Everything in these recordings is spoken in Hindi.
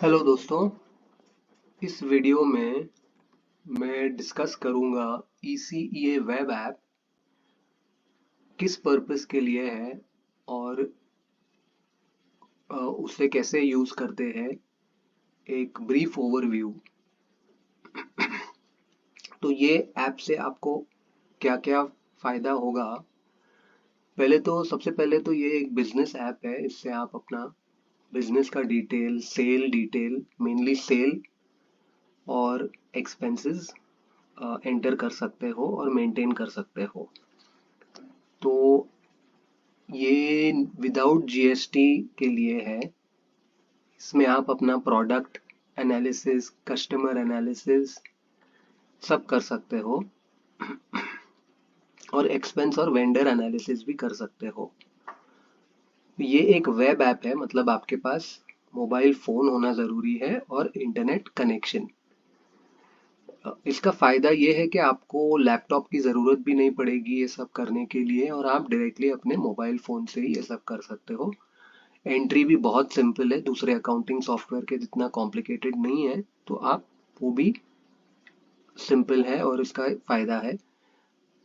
हेलो दोस्तों। इस वीडियो में मैं डिस्कस करूंगा ECEA वेब ऐप किस पर्पस के लिए है और उसे कैसे यूज करते हैं, एक ब्रीफ ओवरव्यू। तो ये ऐप से आपको क्या क्या फायदा होगा। सबसे पहले तो ये एक बिजनेस ऐप है। इससे आप अपना बिजनेस का detail, sale detail, mainly sale और एक्सपेंसेस एंटर कर सकते हो और मेंटेन कर सकते हो। तो ये विदाउट जीएसटी के लिए है। इसमें आप अपना प्रोडक्ट एनालिसिस, कस्टमर एनालिसिस सब कर सकते हो और एक्सपेंस और वेंडर एनालिसिस भी कर सकते हो। ये एक वेब ऐप है, मतलब आपके पास मोबाइल फोन होना जरूरी है और इंटरनेट कनेक्शन। इसका फायदा ये है कि आपको लैपटॉप की जरूरत भी नहीं पड़ेगी ये सब करने के लिए, और आप डायरेक्टली अपने मोबाइल फोन से ही ये सब कर सकते हो। एंट्री भी बहुत सिंपल है, दूसरे अकाउंटिंग सॉफ्टवेयर के जितना कॉम्प्लिकेटेड नहीं है। तो आप वो भी सिंपल है और इसका फायदा है।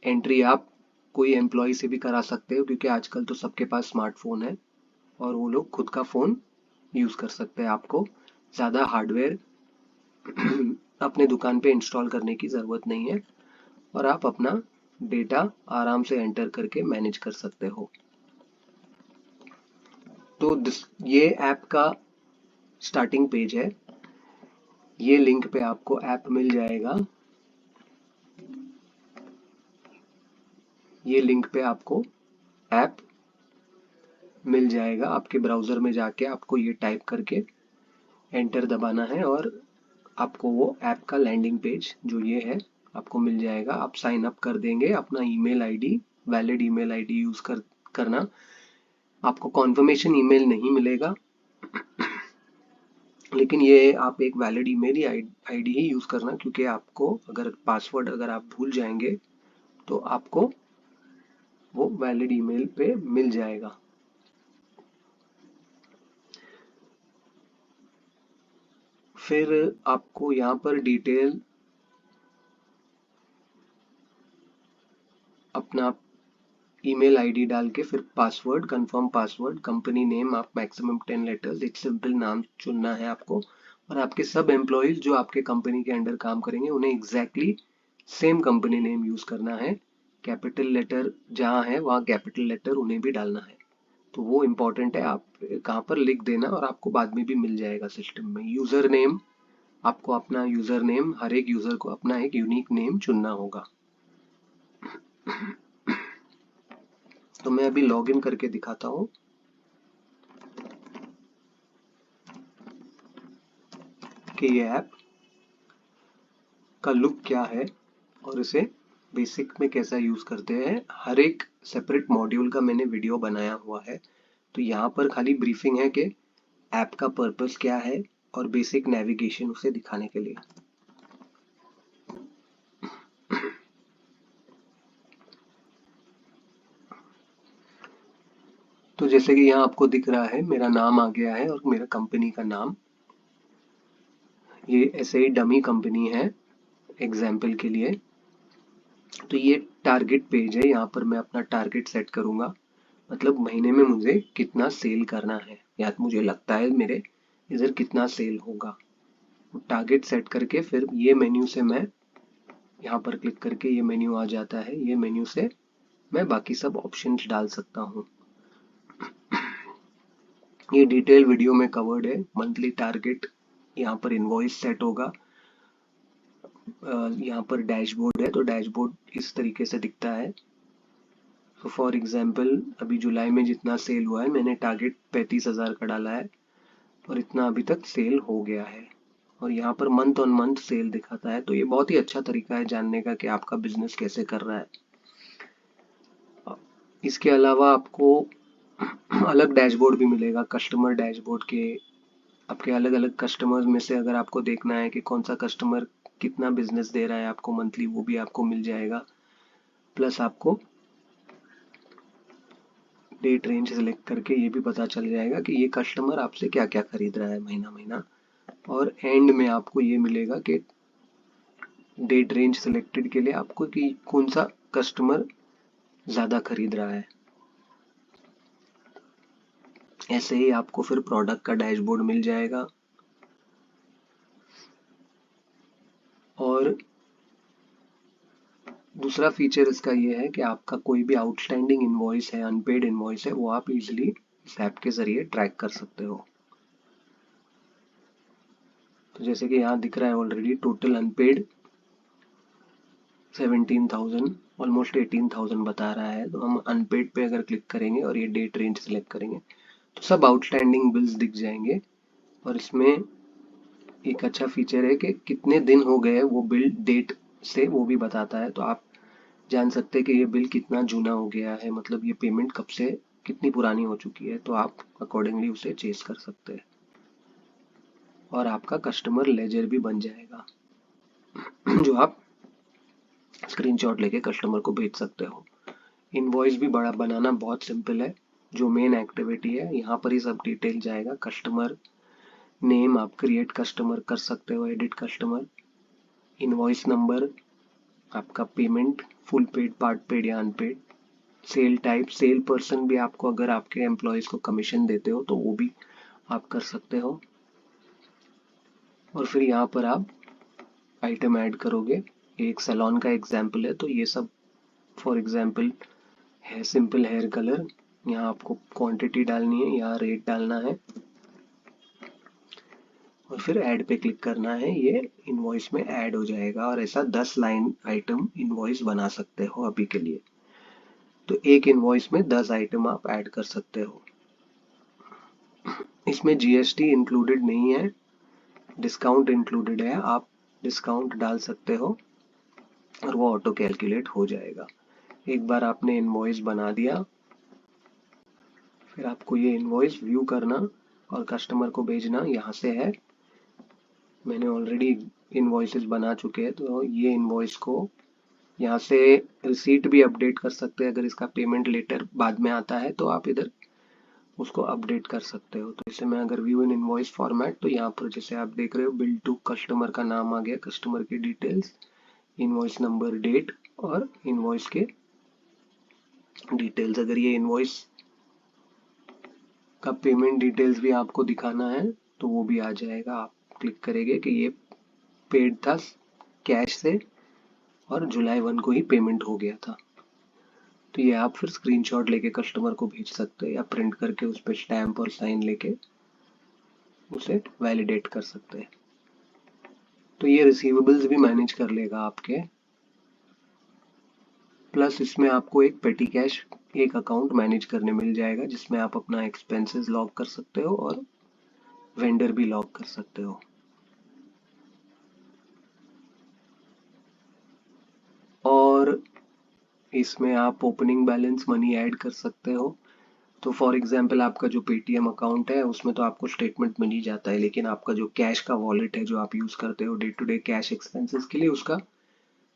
एंट्री आप कोई एम्प्लॉय से भी करा सकते हो, क्योंकि आजकल तो सबके पास स्मार्टफोन है और वो लोग खुद का फोन यूज कर सकते हैं। आपको ज्यादा हार्डवेयर अपने दुकान पे इंस्टॉल करने की जरूरत नहीं है और आप अपना डेटा आराम से एंटर करके मैनेज कर सकते हो। तो ये ऐप का स्टार्टिंग पेज है। ये लिंक पे आपको ऐप मिल जाएगा। ये लिंक पे आपको ऐप मिल जाएगा। आपके ब्राउजर में जाके आपको ये टाइप करके एंटर दबाना है और आपको वो ऐप का लैंडिंग पेज जो ये है आपको मिल जाएगा। आप साइन अप कर देंगे अपना email ID, valid email ID use करना। आपको कॉन्फर्मेशन ईमेल नहीं मिलेगा, लेकिन ये आप एक वैलिड ईमेल आईडी ही यूज करना, क्योंकि आपको अगर पासवर्ड अगर आप भूल जाएंगे तो आपको वो वैलिड ईमेल पे मिल जाएगा। फिर आपको यहाँ पर डिटेल अपना ईमेल आईडी डाल के फिर password, confirm password, company name, आप मैक्सिमम 10 लेटर्स एक सिंपल नाम चुनना है आपको। और आपके सब एम्प्लॉयज जो आपके कंपनी के अंडर काम करेंगे उन्हें exactly same company name use करना है। कैपिटल लेटर जहाँ है वहाँ कैपिटल लेटर उन्हें भी डालना है। तो वो इम्पोर्टेंट है, आप कहाँ पर लिख देना और आपको बाद में भी मिल जाएगा सिस्टम में। यूजर नेम, आपको अपना यूजर नेम, हर एक यूजर को अपना एक यूनिक नेम चुनना होगा। तो मैं अभी लॉग इन करके दिखाता हूँ कि ये ऐप का लुक क्या है और इसे बेसिक में कैसा यूज करते हैं। हर एक सेपरेट मॉड्यूल का मैंने वीडियो बनाया हुआ है। तो यहाँ पर खाली ब्रीफिंग है कि ऐप का पर्पस क्या है और बेसिक नेविगेशन उसे दिखाने के लिए। तो जैसे कि यहाँ आपको दिख रहा है मेरा नाम आ गया है और मेरा कंपनी का नाम। ये ऐसे ही डमी कंपनी है एग्जाम्पल के लिए। तो ये टारगेट पेज है, यहाँ पर मैं अपना टारगेट सेट करूंगा, मतलब महीने में मुझे कितना सेल करना है या मुझे लगता है मेरे इधर कितना सेल होगा। टारगेट सेट करके फिर ये मेन्यू से मैं यहाँ पर क्लिक करके ये मेन्यू आ जाता है। ये मेन्यू से मैं बाकी सब ऑप्शंस डाल सकता हूँ। ये डिटेल वीडियो में कवर्ड है। मंथली टारगेट, यहाँ पर इनवॉइस सेट होगा। यहाँ पर डैशबोर्ड है, तो डैशबोर्ड इस तरीके से दिखता है। तो फॉर एग्जाम्पल अभी जुलाई में जितना सेल हुआ है, मैंने टारगेट 35,000 का डाला है और इतना अभी तक सेल हो गया है। और यहाँ per month on month cell दिखाता है। तो ये बहुत ही अच्छा तरीका है जानने का कि आपका बिजनेस कैसे कर रहा है। इसके अलावा आपको अलग डैशबोर्ड भी मिलेगा, कस्टमर डैशबोर्ड के। आपके अलग अलग कस्टमर्स में से अगर आपको देखना है कि कौन सा कस्टमर कितना बिजनेस दे रहा है आपको मंथली, वो भी आपको मिल जाएगा। प्लस आपको डेट रेंज सेलेक्ट करके ये भी पता चल जाएगा कि ये कस्टमर आपसे क्या क्या खरीद रहा है महीना महीना। और एंड में आपको ये मिलेगा कि डेट रेंज सिलेक्टेड के लिए आपको कि कौन सा कस्टमर ज़्यादा खरीद रहा है। ऐसे ही आपको फिर प्रोडक्ट का डैशबोर्ड मिल जाएगा। और दूसरा फीचर इसका ये है कि आपका कोई भी आउटस्टैंडिंग इनवॉइस है, अनपेड इनवॉइस है, वो आप इजीली इस ऐप के जरिए ट्रैक कर सकते हो। तो जैसे कि यहाँ दिख रहा है ऑलरेडी टोटल अनपेड 17,000, ऑलमोस्ट 18,000 बता रहा है। तो हम अनपेड पे अगर क्लिक करेंगे और ये डेट रेंज सेलेक्ट करेंगे तो सब आउटस्टैंडिंग बिल्स दिख जाएंगे। और इसमें एक अच्छा फीचर है कि कितने दिन हो गए वो बिल डेट से वो भी बताता है। तो आप जान सकते हैं कि ये बिल कितना जूना हो गया है, मतलब ये पेमेंट कब से कितनी पुरानी हो चुकी है, तो आप अकॉर्डिंगली उसे चेस कर सकते हैं। और आपका कस्टमर लेजर भी बन जाएगा जो आप स्क्रीनशॉट लेके कस्टमर को भेज सकते हो। इनवॉइस भी बड़ा बनाना बहुत सिंपल है। जो मेन एक्टिविटी है यहाँ पर ही सब डिटेल जाएगा। कस्टमर नेम आप क्रिएट कस्टमर कर सकते हो, एडिट कस्टमर, इनवॉइस नंबर, आपका payment full paid, part paid या unpaid, sale type, sale person भी आपको अगर आपके एम्प्लॉयज को कमीशन देते हो तो वो भी आप कर सकते हो। और फिर यहाँ पर आप आइटम ऐड करोगे। एक सैलून का एग्जाम्पल है, तो ये सब फॉर एग्जाम्पल है सिंपल हेयर कलर। यहाँ आपको क्वांटिटी डालनी है, यहाँ रेट डालना है और फिर ऐड पे क्लिक करना है। ये इनवॉइस में ऐड हो जाएगा और ऐसा 10 लाइन आइटम इनवॉइस बना सकते हो अभी के लिए। तो एक इनवॉइस में 10 आइटम आप ऐड कर सकते हो। इसमें जीएसटी इंक्लूडेड नहीं है, डिस्काउंट इंक्लूडेड है। आप डिस्काउंट डाल सकते हो और वो ऑटो कैलकुलेट हो जाएगा। एक बार आपने इनवॉइस बना दिया, फिर आपको ये इनवॉइस व्यू करना और कस्टमर को भेजना यहाँ से है। मैंने ऑलरेडी इनवॉइसेस बना चुके हैं, तो ये इनवॉइस को यहाँ से रिसीट भी अपडेट कर सकते हैं। अगर इसका पेमेंट लेटर बाद में आता है तो आप इधर उसको अपडेट कर सकते हो। तो इसे मैं अगर व्यू इन इनवॉइस फॉर्मेट, तो यहाँ पर जैसे आप देख रहे हो बिल टू कस्टमर का नाम आ गया, कस्टमर की डिटेल्स, इनवॉइस नंबर, डेट और इनवॉइस के डिटेल्स। अगर ये इनवॉइस का पेमेंट डिटेल्स भी आपको दिखाना है तो वो भी आ जाएगा। आप क्लिक करेंगे कि ये पेड था कैश से और जुलाई 1 को ही पेमेंट हो गया था। तो ये आप फिर स्क्रीनशॉट लेके कस्टमर को भेज सकते हैं या प्रिंट करके उस पर स्टैम्प और साइन लेके उसे वैलिडेट कर सकते हैं। तो ये रिसीवेबल्स भी मैनेज कर लेगा आपके। प्लस इसमें आपको एक पेटी कैश एक अकाउंट मैनेज करने मिल जाएगा जिसमें आप अपना एक्सपेंसेस लॉग कर सकते हो और वेंडर भी लॉग कर सकते हो। और इसमें आप ओपनिंग बैलेंस मनी ऐड कर सकते हो। तो फॉर एग्जांपल आपका जो पेटीएम अकाउंट है उसमें तो आपको स्टेटमेंट मिल ही जाता है, लेकिन आपका जो कैश का वॉलेट है जो आप यूज करते हो day to day cash expenses के लिए, उसका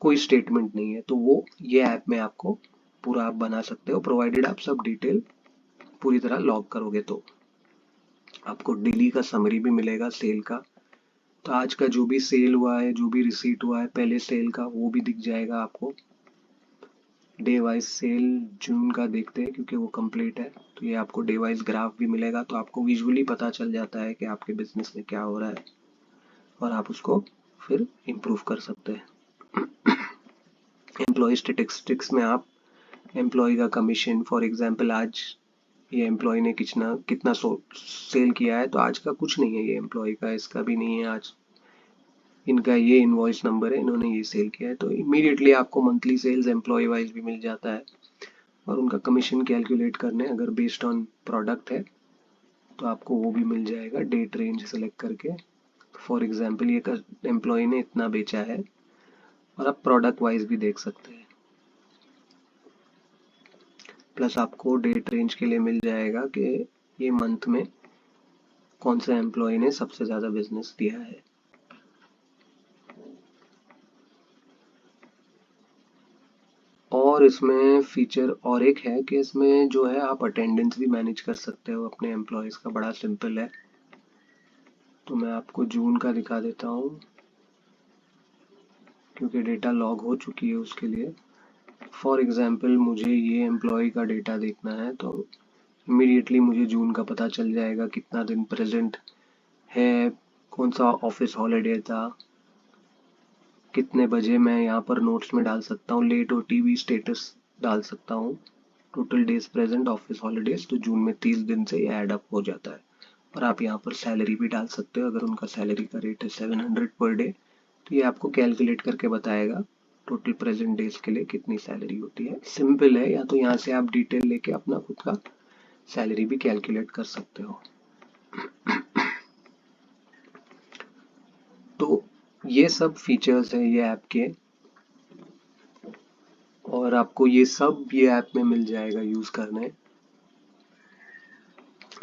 कोई स्टेटमेंट नहीं है। तो वो ये ऐप में आपको पूरा आप बना सकते हो, प्रोवाइडेड आप सब डिटेल पूरी तरह लॉग करोगे। तो आपको डेली का समरी भी मिलेगा सेल का। तो आज का जो भी सेल हुआ है, जो भी रिसीट हुआ है पहले सेल का, वो भी दिख जाएगा आपको। डे वाइज सेल जून का देखते हैं क्योंकि वो कंप्लीट है, तो ये आपको डे वाइज ग्राफ भी मिलेगा। तो आपको विजुअली पता चल जाता है कि आपके बिजनेस में क्या हो रहा है और आप उसको फिर इम्प्रूव कर सकते हैं। एम्प्लॉय स्टेटिस्टिक्स में आप एम्प्लॉय का कमीशन, फॉर एग्जांपल आज ये एम्प्लॉय ने कितना कितना सेल किया है, तो आज का कुछ नहीं है, ये एम्प्लॉय का इसका भी नहीं है आज, इनका ये इनवॉइस नंबर है, इन्होंने ये सेल किया है। तो इमीडिएटली आपको मंथली सेल्स एम्प्लॉय वाइज भी मिल जाता है और उनका कमीशन कैलकुलेट करने अगर बेस्ड ऑन प्रोडक्ट है तो आपको वो भी मिल जाएगा डेट रेंज सेलेक्ट करके। फॉर एग्जांपल ये एम्प्लॉय ने इतना बेचा है और आप प्रोडक्ट वाइज भी देख सकते हैं। प्लस आपको डेट रेंज के लिए मिल जाएगा कि ये मंथ में कौन सा एम्प्लॉय ने सबसे ज़्यादा बिजनेस दिया है। और इसमें फीचर और एक है कि इसमें जो है आप अटेंडेंस भी मैनेज कर सकते हो अपने एम्प्लॉयज़ का। बड़ा सिंपल है। तो मैं आपको जून का दिखा देता हूँ क्योंकि डेटा लॉग हो चुकी है उसके लिए। फॉर एग्जाम्पल मुझे ये एम्प्लॉय का डेटा देखना है तो इमीडिएटली मुझे जून का पता चल जाएगा, कितना दिन प्रेजेंट है, कौन सा ऑफिस हॉलीडे था, कितने बजे मैं यहाँ पर नोट्स में डाल सकता हूँ, लेट और टीवी स्टेटस डाल सकता हूँ, total days present office holidays. तो जून में 30 दिन से ये ऐड अप हो जाता है। और आप यहाँ पर सैलरी भी डाल सकते हो। अगर उनका सैलरी का रेट है 700 पर डे तो ये आपको कैलकुलेट करके बताएगा टोटल प्रेजेंट डेज के लिए कितनी सैलरी होती है। सिंपल है, या तो यहाँ से आप डिटेल लेके अपना खुद का सैलरी भी कैलकुलेट कर सकते हो। तो ये सब फीचर्स है ये ऐप के, और आपको ये सब ये ऐप में मिल जाएगा यूज करने,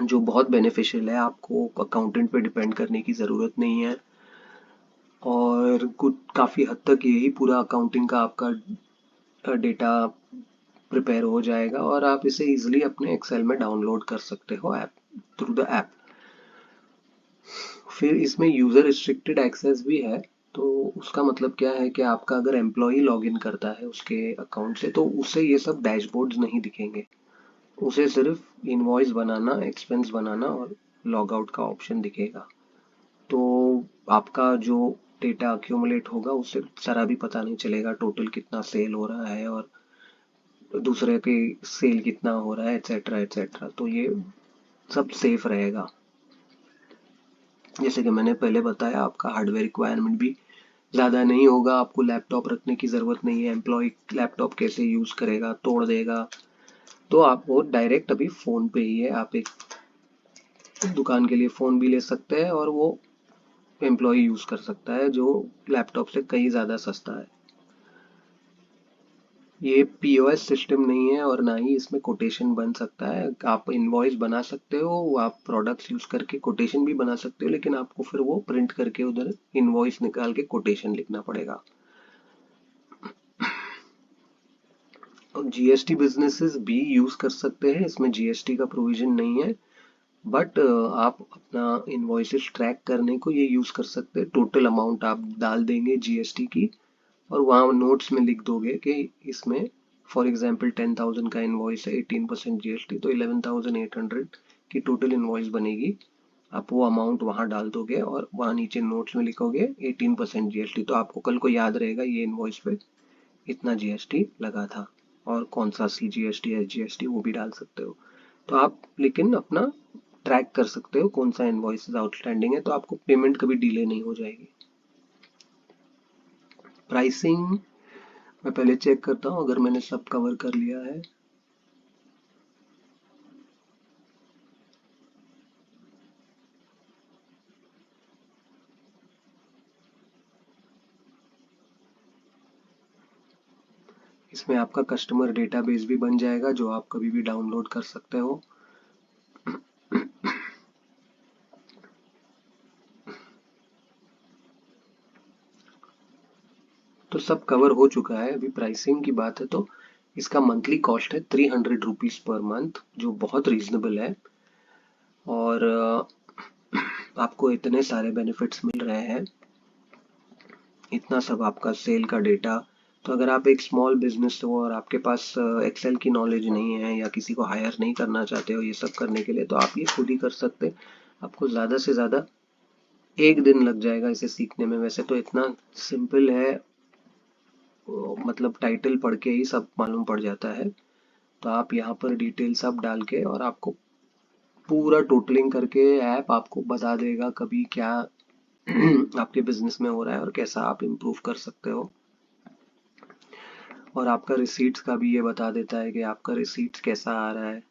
जो बहुत बेनिफिशियल है। आपको अकाउंटेंट पे डिपेंड करने की ज़रूरत नहीं है, और कुछ काफ़ी हद तक यही पूरा अकाउंटिंग का आपका डेटा प्रिपेयर हो जाएगा, और आप इसे इजीली अपने एक्सेल में डाउनलोड कर सकते हो ऐप थ्रू द ऐप। फिर इसमें यूज़र रिस्ट्रिक्टेड एक्सेस भी है। तो उसका मतलब क्या है कि आपका अगर एम्प्लॉय लॉग इन करता है उसके अकाउंट से तो उसे ये सब डैशबोर्ड्स नहीं दिखेंगे। उसे सिर्फ इनवॉइस बनाना, एक्सपेंस बनाना और लॉग आउट का ऑप्शन दिखेगा। तो आपका जो डेटा अक्यूमुलेट होगा उससे जरा भी पता नहीं चलेगा टोटल कितना सेल हो रहा है और दूसरे के सेल कितना हो रहा है, एटसेट्रा एटसेट्रा। तो ये सब सेफ रहेगा। जैसे कि मैंने पहले बताया, आपका हार्डवेयर रिक्वायरमेंट भी ज़्यादा नहीं होगा। आपको लैपटॉप रखने की ज़रूरत नहीं है। एम्प्लॉय लैपटॉप कैसे यूज़ करेगा, तोड़ देगा। तो आप वो डायरेक्ट अभी फ़ोन पे ही है। आप एक दुकान के लिए फ़ोन भी ले सकते हैं और वो एम्प्लॉय यूज़ कर सकता है, जो लैपटॉप से कहीं ज़्यादा सस्ता है। ये पीओएस सिस्टम नहीं है और ना ही इसमें कोटेशन बन सकता है। आप इनवॉइस बना सकते हो, आप प्रोडक्ट्स यूज करके कोटेशन भी बना सकते हो, लेकिन आपको फिर वो प्रिंट करके उधर इनवॉइस निकाल के कोटेशन लिखना पड़ेगा। और जीएसटी बिजनेसेस भी यूज कर सकते हैं, इसमें जीएसटी का प्रोविजन नहीं है। बट आप अपना इनवॉइसेस ट्रैक करने को ये यूज कर सकते हैं। टोटल अमाउंट आप डाल देंगे जीएसटी की, और वहाँ नोट्स में लिख दोगे कि इसमें फॉर एग्जाम्पल 10,000 का इनवॉइस है, 18% जीएसटी, तो 11,800 की टोटल इनवॉइस बनेगी। आप वो अमाउंट वहाँ डाल दोगे और वहाँ नीचे नोट्स में लिखोगे 18% जीएसटी। तो आपको कल को याद रहेगा ये इनवॉइस पे इतना जीएसटी लगा था, और कौन सा सीजीएसटी एसजीएसटी वो भी डाल सकते हो। तो आप लेकिन अपना ट्रैक कर सकते हो कौन सा इनवॉइस आउटस्टैंडिंग है, तो आपको पेमेंट कभी डिले नहीं हो जाएगी। प्राइसिंग मैं पहले चेक करता हूँ अगर मैंने सब कवर कर लिया है। इसमें आपका कस्टमर डेटाबेस भी बन जाएगा, जो आप कभी भी डाउनलोड कर सकते हो। तो सब कवर हो चुका है। अभी प्राइसिंग की बात है तो इसका मंथली कॉस्ट है 300 रुपीज पर मंथ, जो बहुत रीजनेबल है। और आपको इतने सारे बेनिफिट्स मिल रहे हैं, इतना सब आपका सेल का डेटा। तो अगर आप एक स्मॉल बिजनेस हो और आपके पास एक्सेल की नॉलेज नहीं है, या किसी को हायर नहीं करना चाहते हो ये सब करने के लिए, तो आप ये खुद ही कर सकते। आपको ज़्यादा से ज़्यादा 1 दिन लग जाएगा इसे सीखने में। वैसे तो इतना सिंपल है, मतलब टाइटल पढ़ के ही सब मालूम पड़ जाता है। तो आप यहाँ पर डिटेल सब डाल के, और आपको पूरा टोटलिंग करके ऐप आपको बता देगा कभी क्या आपके बिजनेस में हो रहा है और कैसा आप इम्प्रूव कर सकते हो। और आपका रिसीट्स का भी ये बता देता है कि आपका रिसीट्स कैसा आ रहा है।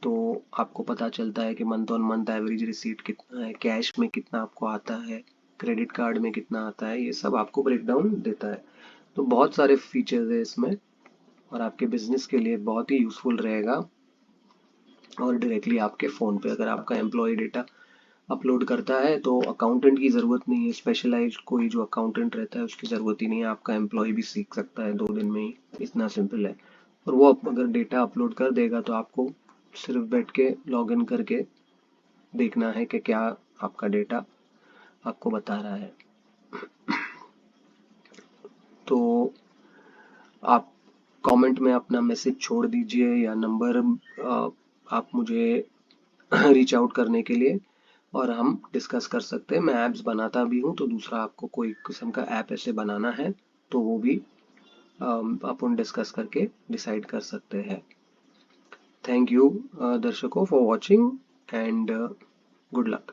तो आपको पता चलता है कि month on month average receipt कितना है, कैश में कितना आपको आता है, क्रेडिट कार्ड में कितना आता है, ये सब आपको ब्रेकडाउन देता है। तो बहुत सारे फीचर्स है इसमें, और आपके बिजनेस के लिए बहुत ही यूजफुल रहेगा। और डायरेक्टली आपके फ़ोन पे अगर आपका एम्प्लॉय डेटा अपलोड करता है तो अकाउंटेंट की ज़रूरत नहीं है। स्पेशलाइज्ड कोई जो अकाउंटेंट रहता है उसकी ज़रूरत ही नहीं है। आपका एम्प्लॉय भी सीख सकता है 2 दिन में ही, इतना सिंपल है। और वो अगर डेटा अपलोड कर देगा तो आपको सिर्फ बैठ के लॉग इन करके देखना है कि क्या आपका डेटा आपको बता रहा है। तो आप कमेंट में अपना मैसेज छोड़ दीजिए या नंबर आप मुझे रीच आउट करने के लिए, और हम डिस्कस कर सकते हैं। मैं ऐप्स बनाता भी हूँ, तो दूसरा आपको कोई किस्म का ऐप ऐसे बनाना है तो वो भी अपन डिस्कस करके डिसाइड कर सकते हैं। थैंक यू दर्शकों for watching and good luck.